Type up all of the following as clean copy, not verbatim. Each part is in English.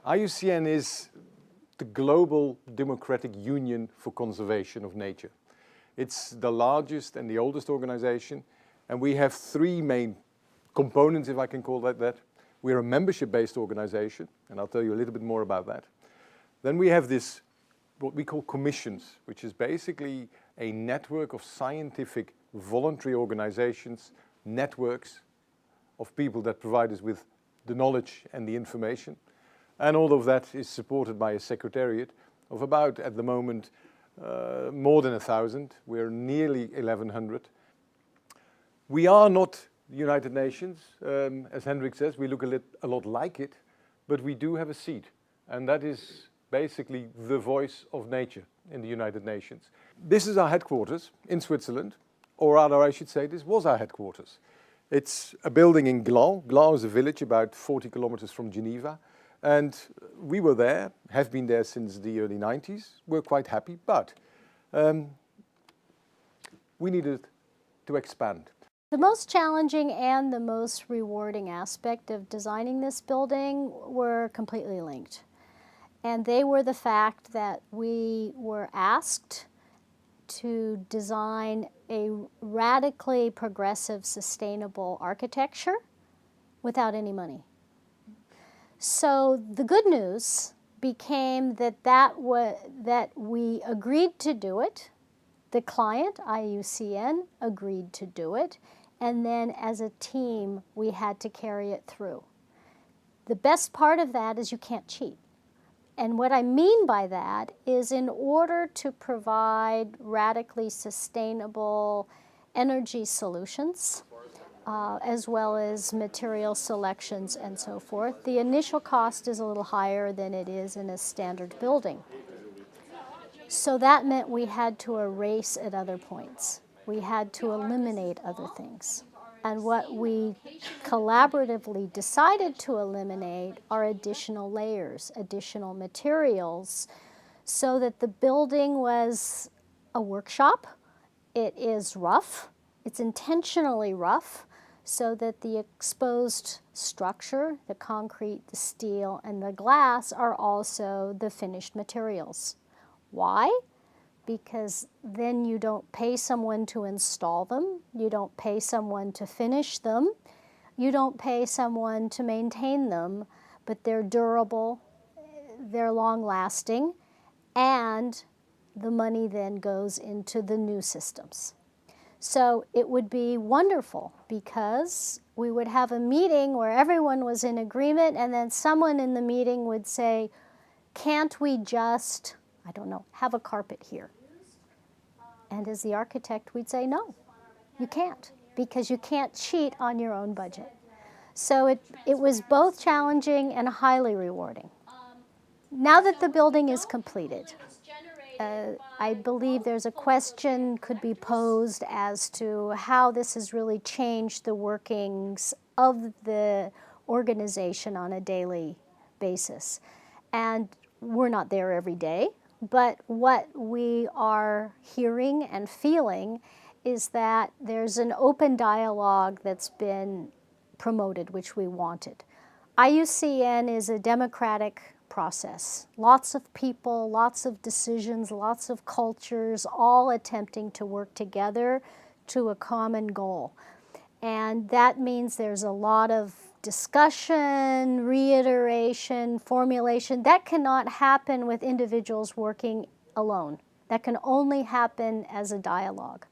IUCN is the Global Democratic Union for Conservation of Nature. It's the largest and the oldest organization, and we have three main components, if I can call that. We're a membership-based organization, and I'll tell you a little bit more about that. Then we have this, what we call commissions, which is basically a network of scientific voluntary organizations, networks of people that provide us with the knowledge and the information. And all of that is supported by a secretariat of about, at the moment, more than 1,000. We're nearly 1,100. We are not the United Nations. As Hendrik says, we look a lot like it, but we do have a seat. And that is basically the voice of nature in the United Nations. This is our headquarters in Switzerland, or rather I should say this was our headquarters. It's a building in Gland. Gland is a village about 40 kilometers from Geneva. And we were there, have been there since the early 90s. We're quite happy, but we needed to expand. The most challenging and the most rewarding aspect of designing this building were completely linked. And they were the fact that we were asked to design a radically progressive, sustainable architecture without any money. So the good news became that we agreed to do it. The client, IUCN, agreed to do it. And then as a team, we had to carry it through. The best part of that is you can't cheat. And what I mean by that is in order to provide radically sustainable energy solutions, as well as material selections and so forth, the initial cost is a little higher than it is in a standard building. So that meant we had to erase at other points. We had to eliminate other things. And what we collaboratively decided to eliminate are additional layers, additional materials, so that the building was a workshop. It is rough. It's intentionally rough, so that the exposed structure, the concrete, the steel, and the glass are also the finished materials. Why? Because then you don't pay someone to install them, you don't pay someone to finish them, you don't pay someone to maintain them, but they're durable, they're long-lasting, and the money then goes into the new systems. So it would be wonderful because we would have a meeting where everyone was in agreement, and then someone in the meeting would say, can't we just, I don't know, have a carpet here? And as the architect, we'd say, no, you can't, because you can't cheat on your own budget. So it was both challenging and highly rewarding. Now that the building is completed, I believe there's a question could be posed as to how this has really changed the workings of the organization on a daily basis. And we're not there every day. But what we are hearing and feeling is that there's an open dialogue that's been promoted, which we wanted. IUCN is a democratic process. Lots of people, lots of decisions, lots of cultures, all attempting to work together to a common goal. And that means there's a lot of discussion, reiteration, formulation. That cannot happen with individuals working alone. That can only happen as a dialogue.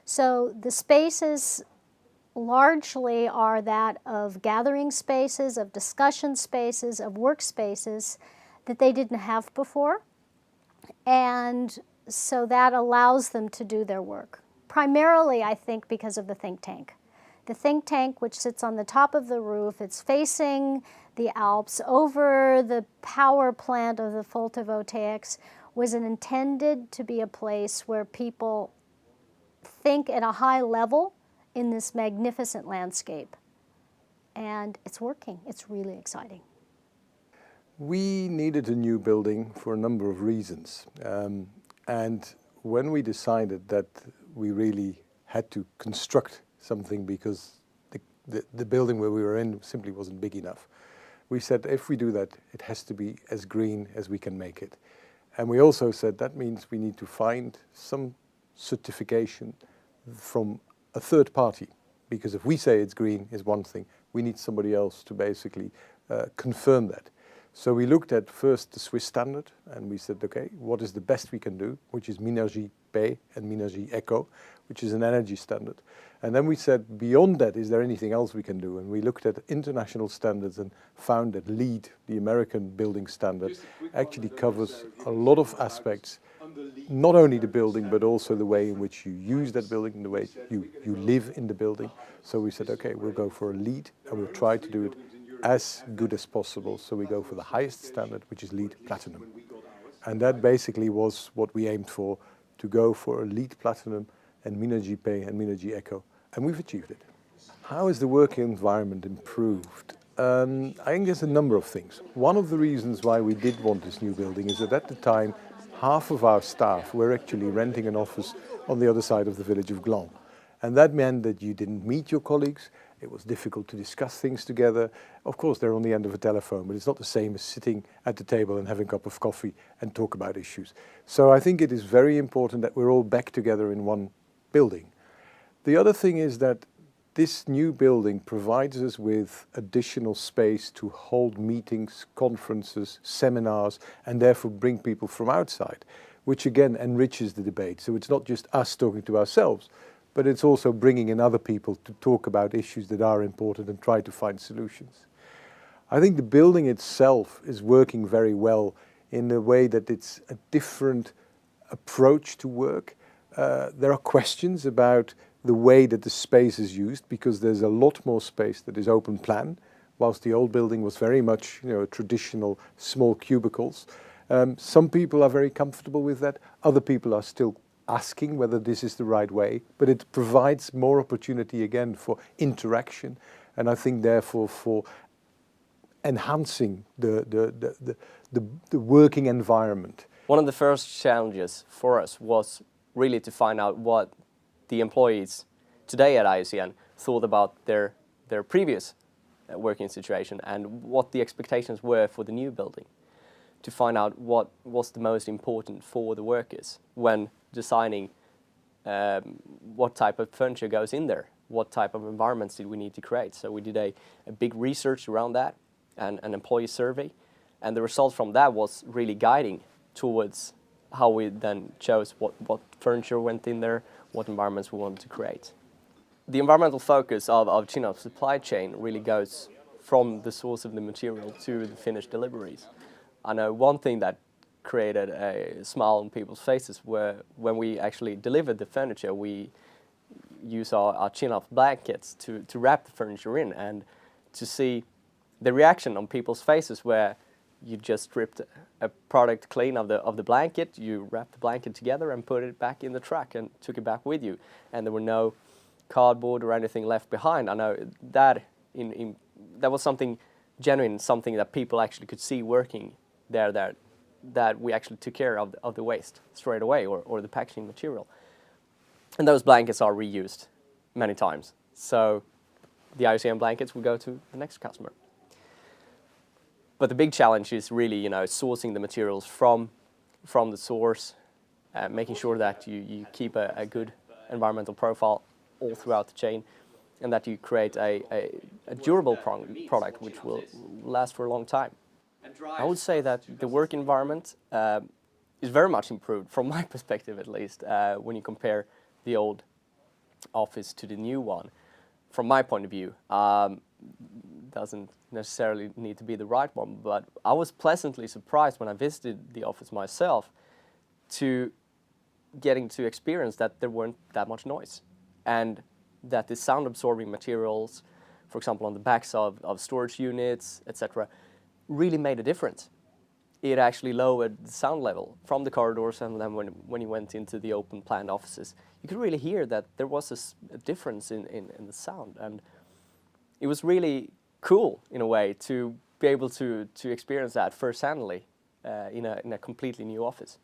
So the spaces largely are that of gathering spaces, of discussion spaces, of work spaces that they didn't have before. And so that allows them to do their work. Primarily, I think, because of the think tank. The think tank, which sits on the top of the roof, it's facing the Alps over the power plant of the photovoltaics, was intended to be a place where people think at a high level in this magnificent landscape. And it's working. It's really exciting. We needed a new building for a number of reasons. And when we decided that we really had to construct something because the building where we were in simply wasn't big enough, we said if we do that, it has to be as green as we can make it. And we also said that means we need to find some certification from a third party, because if we say it's green is one thing, we need somebody else to basically confirm that. So we looked at first the Swiss standard, and we said, okay, what is the best we can do, which is Minergie P and Minergie Eco, which is an energy standard. And then we said, beyond that, is there anything else we can do? And we looked at international standards and found that LEED, the American building standard, actually covers a lot of aspects, not only the building, but also the way in which you use that building, the way you live in the building. So we said, okay, we'll go for a LEED, and we'll try to do it as good as possible. So we go for the highest standard, which is LEED Platinum. And that basically was what we aimed for, to go for a LEED Platinum and Minergie P and Minergie Eco. And we've achieved it. How has the working environment improved? I think there's a number of things. One of the reasons why we did want this new building is that at the time, half of our staff were actually renting an office on the other side of the village of Gland. And that meant that you didn't meet your colleagues. It was difficult to discuss things together. Of course, they're on the end of a telephone, but it's not the same as sitting at the table and having a cup of coffee and talk about issues. So I think it is very important that we're all back together in one building. The other thing is that this new building provides us with additional space to hold meetings, conferences, seminars, and therefore bring people from outside, which again enriches the debate. So it's not just us talking to ourselves, but it's also bringing in other people to talk about issues that are important and try to find solutions. I think the building itself is working very well in the way that it's a different approach to work. There are questions about the way that the space is used, because there's a lot more space that is open plan, whilst the old building was very much, traditional small cubicles. Some people are very comfortable with that. Other people are still asking whether this is the right way, but it provides more opportunity again for interaction, and I think therefore for enhancing the working environment. One of the first challenges for us was really to find out what the employees today at IUCN thought about their previous working situation and what the expectations were for the new building, to find out what was the most important for the workers when designing what type of furniture goes in there, what type of environments did we need to create. So we did a big research around that and an employee survey, and the result from that was really guiding towards how we then chose what furniture went in there, what environments we wanted to create. The environmental focus of Kinnarp's supply chain really goes from the source of the material to the finished deliveries. I know one thing that created a smile on people's faces were when we actually delivered the furniture, we use our Kinnarp blankets to wrap the furniture in, and to see the reaction on people's faces where you just stripped a product clean of the blanket, you wrapped the blanket together and put it back in the truck and took it back with you, and there were no cardboard or anything left behind. I know that that was something genuine, something that people actually could see working there, that we actually took care of the waste straight away, or the packaging material. And those blankets are reused many times. So the IUCN blankets will go to the next customer. But the big challenge is really, sourcing the materials from the source, making sure that you keep a good environmental profile all throughout the chain, and that you create a durable product which will last for a long time. I would say that the work environment is very much improved, from my perspective at least, when you compare the old office to the new one. From my point of view, doesn't necessarily need to be the right one, but I was pleasantly surprised when I visited the office myself to getting to experience that there weren't that much noise, and that the sound absorbing materials, for example on the backs of storage units, etc., really made a difference. It actually lowered the sound level from the corridors, and then when you went into the open planned offices, you could really hear that there was a difference in the sound, and it was really cool in a way to be able to experience that first-handly in a completely new office.